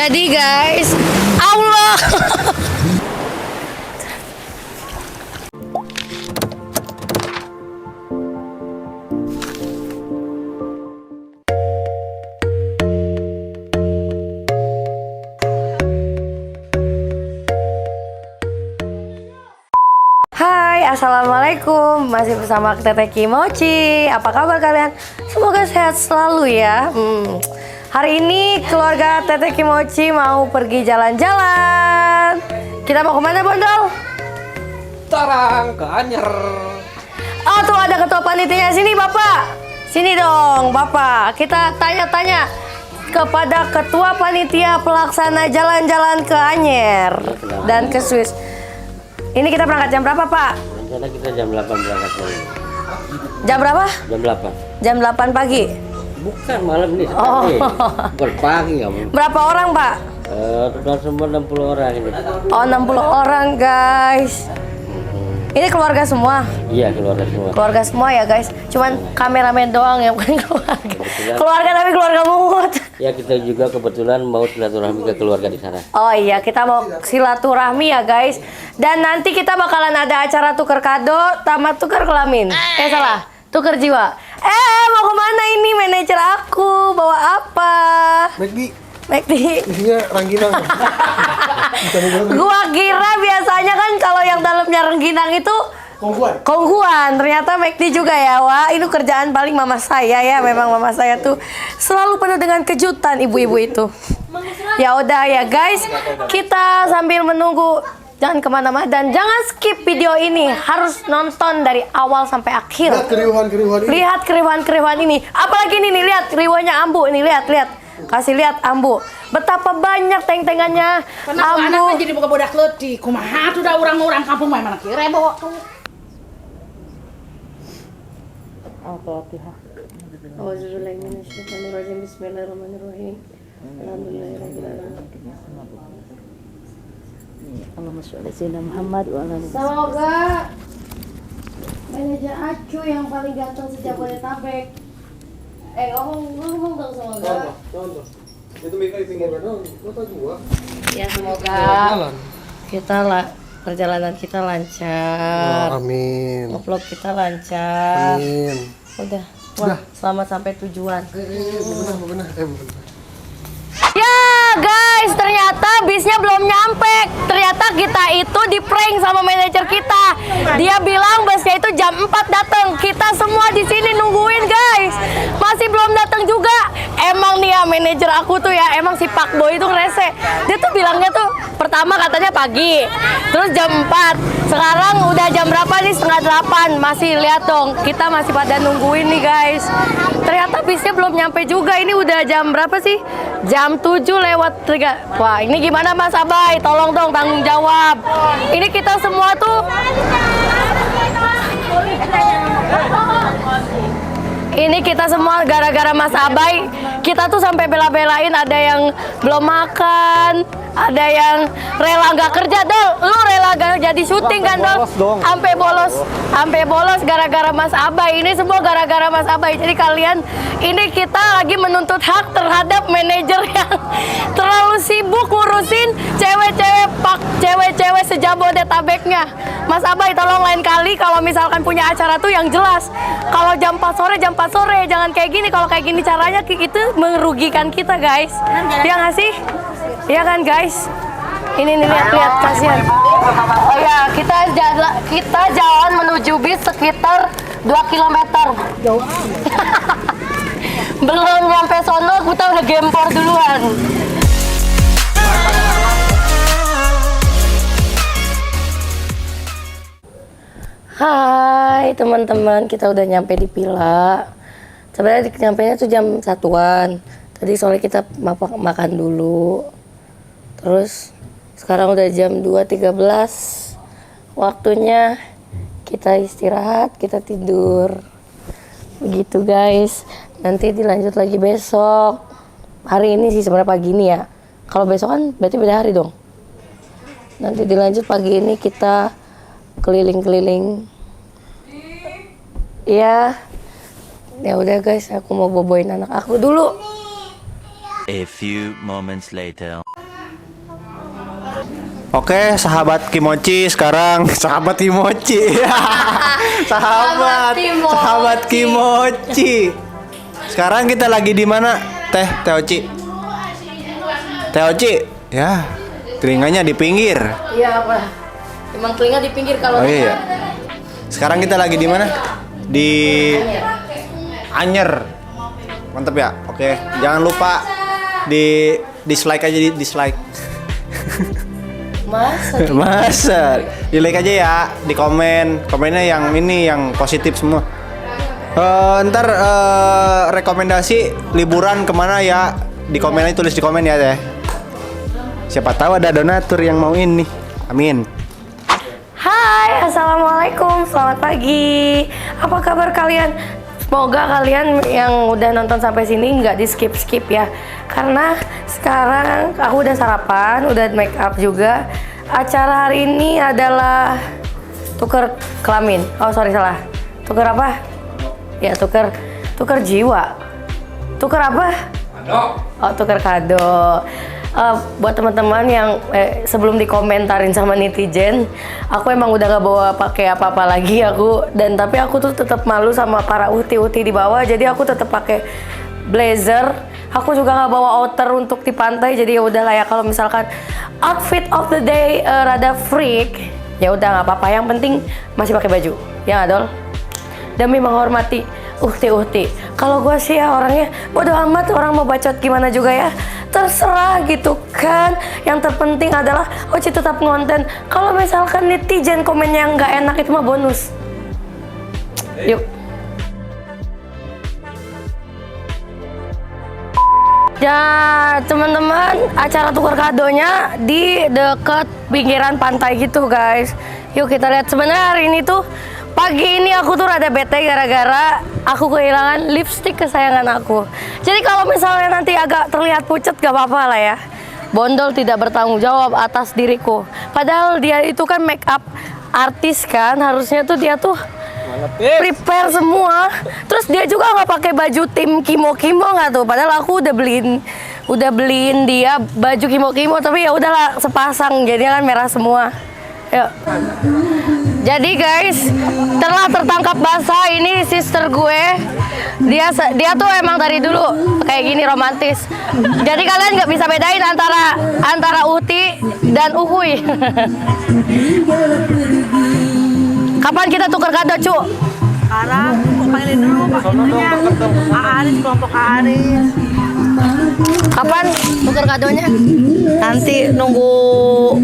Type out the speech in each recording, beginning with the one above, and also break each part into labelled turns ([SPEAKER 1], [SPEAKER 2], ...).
[SPEAKER 1] Jadi guys, Allah. Hai, assalamualaikum. Masih bersama Teteh Kimochi. Apa kabar kalian? Semoga sehat selalu ya. Hari ini keluarga Teteh Kimochi mau pergi jalan-jalan. Kita mau kemana, Bondol?
[SPEAKER 2] Tarang ke Anyer.
[SPEAKER 1] Oh, tuh ada ketua panitianya. Sini, Bapak. Sini dong, Bapak. Kita tanya-tanya kepada ketua panitia pelaksana jalan-jalan ke Anyer dan ke Swiss. Ini kita berangkat jam berapa, Pak?
[SPEAKER 2] Rencana kita jam 8 berangkat lagi.
[SPEAKER 1] Jam berapa?
[SPEAKER 2] Jam 8.
[SPEAKER 1] Jam 8 pagi.
[SPEAKER 2] Bukan malam nih,
[SPEAKER 1] Oh.
[SPEAKER 2] berpagi kamu.
[SPEAKER 1] Berapa orang, Pak?
[SPEAKER 2] Total semua 60 orang ini.
[SPEAKER 1] Oh, 60 orang, guys. Ini keluarga semua.
[SPEAKER 2] Iya, keluarga semua.
[SPEAKER 1] Keluarga semua ya, guys. Cuman kameramen doang yang bukan keluarga. Keluarga tapi keluarga mungut.
[SPEAKER 2] Ya, kita juga kebetulan mau silaturahmi ke keluarga di sana.
[SPEAKER 1] Oh iya, kita mau silaturahmi ya, guys. Dan nanti kita bakalan ada acara tuker kado sama tuker kelamin. Salah. Tuker jiwa. Mau kemana ini manajer aku? Bawa apa? McD.
[SPEAKER 3] Isinya rangginang.
[SPEAKER 1] Gua kira biasanya kan kalau yang dalamnya rengginang itu Kongguan. Ternyata McD juga ya. Wah, ini kerjaan paling mama saya ya. Memang mama saya tuh selalu penuh dengan kejutan ibu-ibu itu. Ya udah ya guys, kita sambil menunggu. Jangan kemana-mana dan jangan skip video ini. Harus nonton dari awal sampai akhir.
[SPEAKER 3] Lihat keriuhan-keriuhan ini.
[SPEAKER 1] Lihat keriuhan-keriuhan ini. Apalagi nih lihat riuhannya Ambu. Nih lihat. Kasih lihat Ambu. Betapa banyak teng-tengannya
[SPEAKER 4] Kenapa
[SPEAKER 1] Ambu.
[SPEAKER 4] anak jadi buka bodak leutik? Kumaha tuh da orang-orang kampung mah mana kira bawa tuh.
[SPEAKER 1] Bismillahirrahmanirrahim. Alhamdulillahirrahmanirrahim.
[SPEAKER 4] Allahumma sholli sayyidina Muhammad wa ala alihi.
[SPEAKER 1] Semoga manajer Acu yang paling ganteng se-Jabodetabek. Ngomong dong semoga.
[SPEAKER 3] Itu mereka di pinggir danau, kota gua.
[SPEAKER 1] Ya semoga kita perjalanan kita lancar.
[SPEAKER 3] Amin.
[SPEAKER 1] Vlog kita lancar.
[SPEAKER 3] Amin.
[SPEAKER 1] Udah. Wah, selamat sampai tujuan.
[SPEAKER 3] Benar.
[SPEAKER 1] Ya guys, ternyata bisnya belum nyampe. Ternyata kita itu di prank sama manajer kita. Dia bilang busnya itu jam 4 datang. Kita semua di sini nungguin guys. Masih belum datang juga. Emang nih ya manajer aku tuh ya, emang si Pak Boy itu rese. Dia tuh bilangnya tuh pertama katanya pagi. Terus jam 4. Sekarang udah jam berapa nih? Setengah 8. Masih lihat dong, kita masih pada nungguin nih guys. Ternyata bisnya belum nyampe juga. Ini udah jam berapa sih? Jam 7:03. Wah, ini gimana Mas Abai? Tolong dong tanggung jawab. Ini kita semua tuh gara-gara Mas Abai, kita tuh sampai bela-belain, ada yang belum makan, ada yang rela nggak kerja. Dol, lu rela gak jadi syuting kan Dol? Sampai bolos gara-gara Mas Abai. Ini semua gara-gara Mas Abai. Jadi kalian, ini kita lagi menuntut hak terhadap manajer yang terlalu sibuk ngurusin cewek-cewek se-Jabodetabeknya. Mas Abai, tolong lain kali kalau misalkan punya acara tuh yang jelas. Kalau jam 4 sore, jangan kayak gini. Kalau kayak gini caranya itu merugikan kita guys. Ya nggak sih? Iya kan guys? Ini nih lihat kasihan. Oh ya, kita jalan menuju bis sekitar 2 km. Jauh. Belum nyampe sono kita udah gempor duluan. Hai teman-teman, kita udah nyampe di Pila. Sebenarnya nyampenya tuh jam 1-an. Tadi soalnya kita makan dulu. Terus sekarang udah jam 2.13. Waktunya kita istirahat, kita tidur. Begitu guys. Nanti dilanjut lagi besok. Hari ini sih sebenarnya pagi ini ya. Kalau besok kan berarti beda hari dong. Nanti dilanjut pagi ini kita keliling-keliling. Ya udah guys, aku mau boboin anak aku dulu.
[SPEAKER 5] A few moments later. Oke, sahabat Kimochi sekarang sahabat Kimochi.
[SPEAKER 1] Sahabat Kimochi.
[SPEAKER 5] Sahabat Kimochi. Sekarang kita lagi di mana? Teh Oci. Teh Oci. Ya, telinganya di pinggir.
[SPEAKER 1] Iya apa? Emang telinga di pinggir kalau
[SPEAKER 5] Oh iya. Sekarang kita lagi di mana? Di Anyer. Mantep ya. Oke, jangan lupa di dislike aja, di dislike. Masa di like aja ya, di komennya yang ini yang positif semua. Ntar rekomendasi liburan kemana ya, di komen aja, tulis di komen ya teh. Siapa tahu ada donatur yang mau ini. Amin.
[SPEAKER 1] Hai, assalamualaikum, selamat pagi. Apa kabar kalian? Semoga kalian yang udah nonton sampai sini nggak di skip ya, karena sekarang aku udah sarapan, udah make up juga. Acara hari ini adalah tuker kelamin. Oh sorry salah. Tuker apa? Ya tuker jiwa. Tuker apa? Kado. Oh tuker kado. Buat teman-teman yang sebelum dikomentarin sama netizen, aku emang udah gak bawa pakai apa-apa lagi tapi aku tuh tetap malu sama para uti-uti di bawah, jadi aku tetap pakai blazer. Aku juga nggak bawa outer untuk di pantai, jadi ya udahlah ya, kalau misalkan outfit of the day rada freak, ya udah nggak apa-apa, yang penting masih pakai baju ya Adol, demi menghormati uhti. Kalau gue sih ya orangnya bodo amat, orang mau bacot gimana juga ya, terserah gitu kan. Yang terpenting adalah Oci tetap ngonten. Kalau misalkan netizen komennya nggak enak, itu mah bonus. Yuk. Ya teman-teman, acara tukar kadonya di dekat pinggiran pantai gitu guys. Yuk kita lihat. Sebenarnya hari ini tuh, pagi ini aku tuh rada bete gara-gara aku kehilangan lipstick kesayangan aku. Jadi kalau misalnya nanti agak terlihat pucet gak apa-apa lah ya. Bondol tidak bertanggung jawab atas diriku. Padahal dia itu kan make up artis kan, harusnya tuh dia tuh prepare semua. Terus dia juga nggak pakai baju tim Kimo nggak tuh. Padahal aku udah beliin dia baju Kimo, tapi ya udahlah sepasang, jadinya kan merah semua. Yuk. Jadi guys, telah tertangkap basah ini sister gue. Dia tuh emang dari dulu kayak gini, romantis. Jadi kalian nggak bisa bedain antara Uti dan Uhuy. Kapan kita tukar kado, Cu?
[SPEAKER 4] Sekarang panggilin dulu Pak Inunya. Kak Aris, kelompok Kak Aris.
[SPEAKER 1] Kapan tukar kadonya?
[SPEAKER 4] Nanti nunggu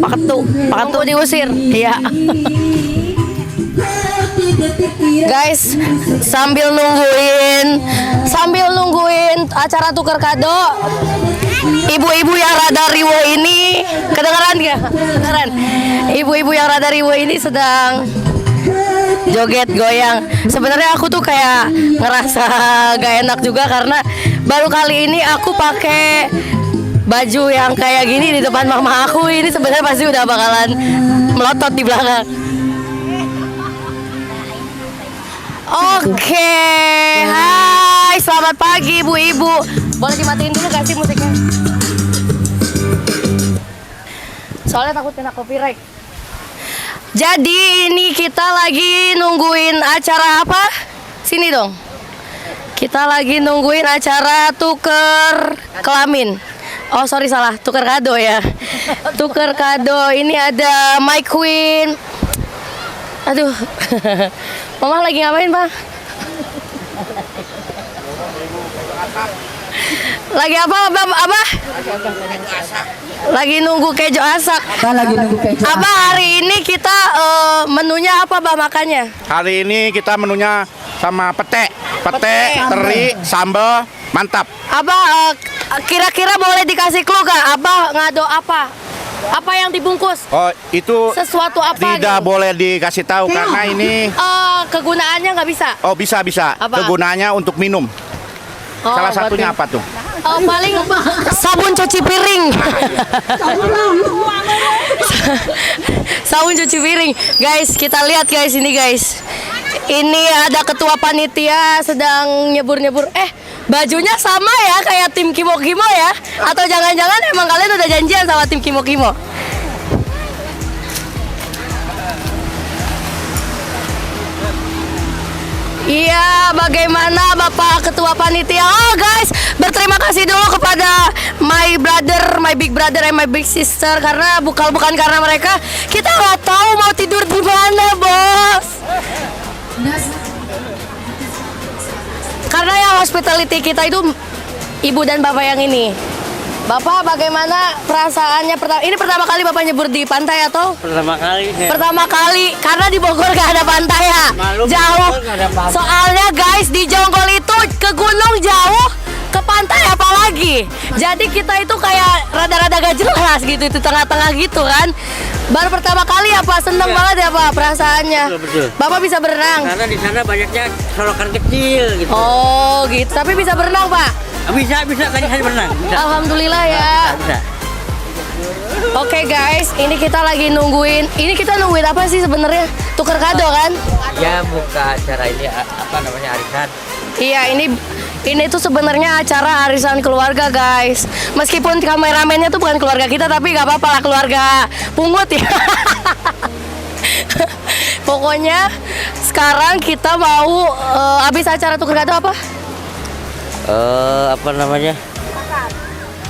[SPEAKER 4] Pak Ketu
[SPEAKER 1] Diusir. Iya. Guys, sambil nungguin acara tukar kado, ibu-ibu yang rada riwo ini, kedengeran gak? Kedengeran. Ibu-ibu yang rada riwo ini sedang joget goyang. Sebenarnya aku tuh kayak ngerasa gak enak juga karena baru kali ini aku pakai baju yang kayak gini di depan mama aku. Ini sebenarnya pasti udah bakalan melotot di belakang. Oke, hai, selamat pagi ibu-ibu. Boleh dimatiin dulu gak sih musiknya? Soalnya takut kena copyright. Jadi ini kita lagi nungguin acara apa? Sini dong. Kita lagi nungguin acara tuker kelamin. Oh sorry salah, tuker kado ya. Tuker kado, ini ada My Queen. Aduh. Mama lagi ngapain, Pak? Lagi apa, Abah? Lagi nunggu kejo asak. Abah, hari ini kita menunya apa, Bah, makannya?
[SPEAKER 6] Hari ini kita menunya sama pete, teri, sambal, mantap.
[SPEAKER 1] Abah, kira-kira boleh dikasih clue gak? Abah ngado apa? Apa yang dibungkus?
[SPEAKER 6] Oh, itu
[SPEAKER 1] Sesuatu apa?
[SPEAKER 6] tidak
[SPEAKER 1] gitu?
[SPEAKER 6] boleh dikasih tahu karena ini.
[SPEAKER 1] Kegunaannya nggak bisa.
[SPEAKER 6] Oh, bisa.
[SPEAKER 1] Apa?
[SPEAKER 6] Kegunaannya untuk minum.
[SPEAKER 1] Oh,
[SPEAKER 6] Salah satunya apa tuh?
[SPEAKER 1] Paling sabun cuci piring. Sabun cuci piring. Guys, kita lihat guys ini guys. Ini ada ketua panitia sedang nyebur-nyebur. Bajunya sama ya kayak tim Kimo ya? Atau jangan-jangan emang kalian udah janjian sama tim Kimo? Iya, bagaimana Bapak Ketua Panitia? Oh guys, berterima kasih dulu kepada my brother, my big brother, and my big sister. Karena bukan karena mereka, kita nggak tahu mau tidur di mana, bos. Karena yang hospitality kita itu ibu dan bapak yang ini. Bapak, bagaimana perasaannya? Ini pertama kali Bapak nyebur di pantai atau?
[SPEAKER 2] Pertama kali saya.
[SPEAKER 1] Pertama kali, karena di Bogor gak ada pantai ya.
[SPEAKER 2] Malu,
[SPEAKER 1] Jauh.
[SPEAKER 2] Bogor nggak ada pantai.
[SPEAKER 1] Soalnya guys, di Jonggol itu ke gunung jauh, ke pantai apalagi. Jadi kita itu kayak rada-rada gak jelas gitu, itu tengah-tengah gitu kan. Baru pertama kali apa? Seneng banget ya Pak perasaannya.
[SPEAKER 2] Betul.
[SPEAKER 1] Bapak bisa berenang?
[SPEAKER 2] Karena di sana banyaknya solokan kecil gitu.
[SPEAKER 1] Oh gitu, tapi bisa berenang Pak?
[SPEAKER 2] Bisa tadi saya berenang. Bisa.
[SPEAKER 1] Alhamdulillah ya.
[SPEAKER 2] Bisa.
[SPEAKER 1] Oke guys, ini kita lagi nungguin. Ini kita nungguin apa sih sebenarnya? Tuker kado kan?
[SPEAKER 2] Ya buka acara ini apa namanya arisan.
[SPEAKER 1] Iya, ini tuh sebenarnya acara arisan keluarga guys. Meskipun kameramennya tuh bukan keluarga kita, tapi nggak apa-apa lah, keluarga pungut ya. Pokoknya sekarang kita mau habis acara tuker kado apa?
[SPEAKER 2] Apa namanya?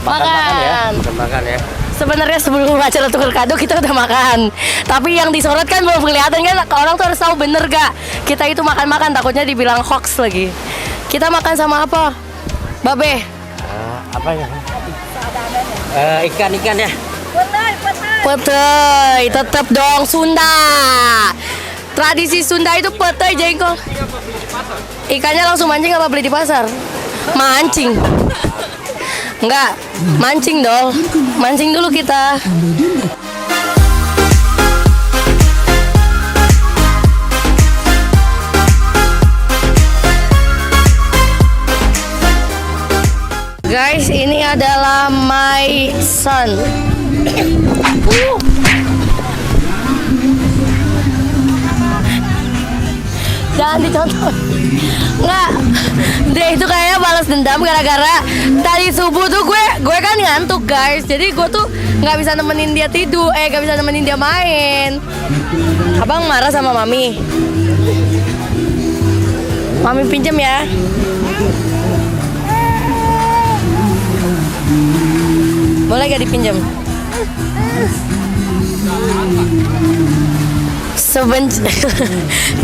[SPEAKER 2] Makan ya.
[SPEAKER 1] Sebenarnya sebelum acara tuker kado kita udah makan. Tapi yang disorot kan belum kelihatan kan. Orang tuh harus tahu bener gak. Kita itu makan-makan, takutnya dibilang hoax lagi. Kita makan sama apa? Babe.
[SPEAKER 2] Apa ya? Ikan ya.
[SPEAKER 1] Petei, tetep dong Sunda. Tradisi Sunda itu petei jengkol. Ikannya langsung mancing apa beli di pasar? Mancing. Enggak, mancing dong. Mancing dulu kita. Guys, ini adalah my son. Jangan dicontoh. Nggak, dia itu kayaknya balas dendam gara-gara tadi subuh tuh gue kan ngantuk guys. Jadi gue tuh nggak bisa nemenin dia tidur, nggak bisa nemenin dia main. Abang marah sama mami. Mami pinjem ya. Boleh gak dipinjam?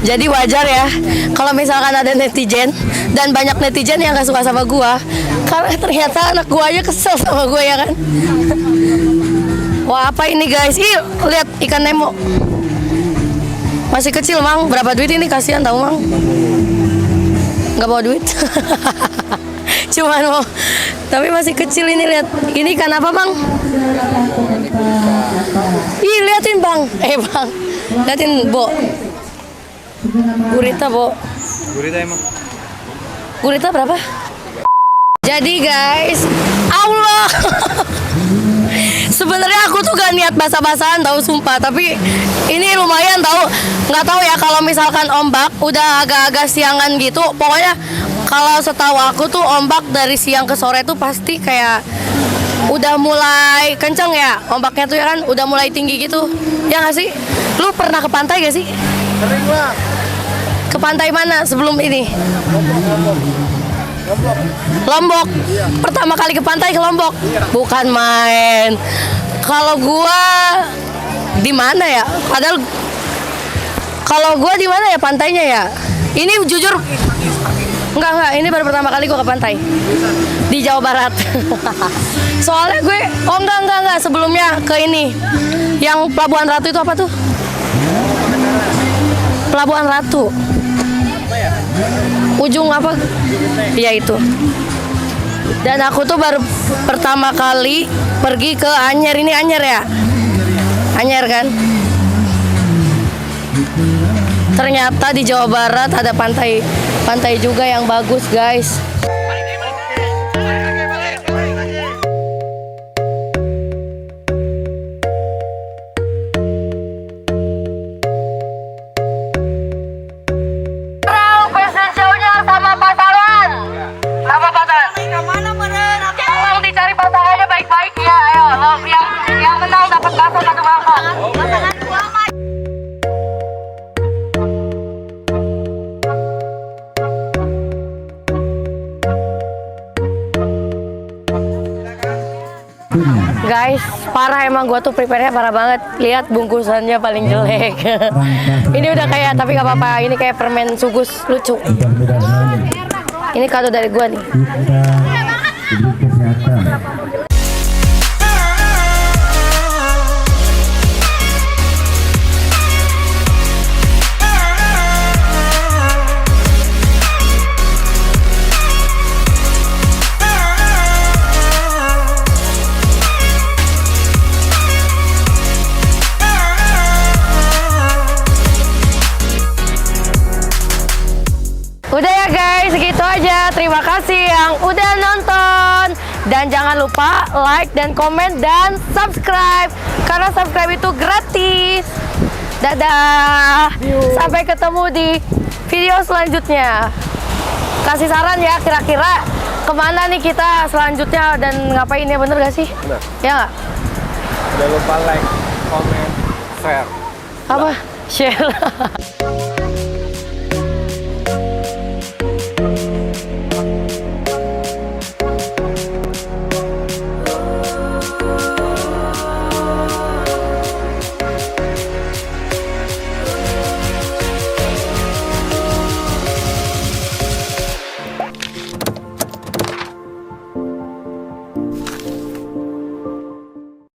[SPEAKER 1] Jadi wajar ya kalau misalkan ada netizen dan banyak netizen yang gak suka sama gua, karena ternyata anak gua aja kesel sama gua ya kan. Wah, apa ini guys? Ih, lihat ikan Nemo. Masih kecil Mang, berapa duit ini? Kasihan tahu Mang. Nggak bawa duit. Cuman mau, tapi masih kecil ini, lihat. Ini ikan apa Bang? Ih, liatin Bang. Bang, liatin Bo. Gurita Bo.
[SPEAKER 5] Gurita emang.
[SPEAKER 1] Gurita berapa? Jadi guys, Allah. Sebenarnya aku tuh gak niat basa-basan tahu sumpah, tapi ini lumayan tahu. Nggak tahu ya kalau misalkan ombak udah agak-agak siangan gitu. Pokoknya kalau setahu aku tuh ombak dari siang ke sore tuh pasti kayak udah mulai kenceng ya ombaknya tuh ya kan, udah mulai tinggi gitu. Ya nggak sih? Lu pernah ke pantai gak sih?
[SPEAKER 3] Sering lah.
[SPEAKER 1] Ke pantai mana sebelum ini? Lombok. Pertama kali ke pantai ke Lombok. Bukan main. Kalau gua di mana ya? Padahal kalau gua di mana ya pantainya ya? Ini jujur enggak, ini baru pertama kali gua ke pantai. Di Jawa Barat. Soalnya gue enggak sebelumnya ke ini. Yang Pelabuhan Ratu itu apa tuh? Pelabuhan Ratu. Ujung apa? Iya itu. Dan aku tuh baru pertama kali pergi ke Anyer. Ini Anyer ya? Anyer kan? Ternyata di Jawa Barat ada pantai juga yang bagus guys. Tolong dicari pasangannya baik-baik ya, ayo. Yang menang dapat bakso 1 mangkok. Guys, parah emang gua tuh prepare-nya parah banget. Lihat bungkusannya paling jelek. Ini udah kayak, tapi gak apa-apa. Ini kayak permen sugus lucu. Ini kado dari gua nih. Udah ya guys, segitu aja. Terima kasih yang udah nonton. Dan jangan lupa like dan komen dan subscribe. Karena subscribe itu gratis. Dadah. Sampai ketemu di video selanjutnya. Kasih saran ya, kira-kira kemana nih kita selanjutnya dan ngapain ya, bener gak sih?
[SPEAKER 3] Bener.
[SPEAKER 1] Ya nggak?
[SPEAKER 3] Jangan lupa like, comment, share.
[SPEAKER 1] Apa? Share.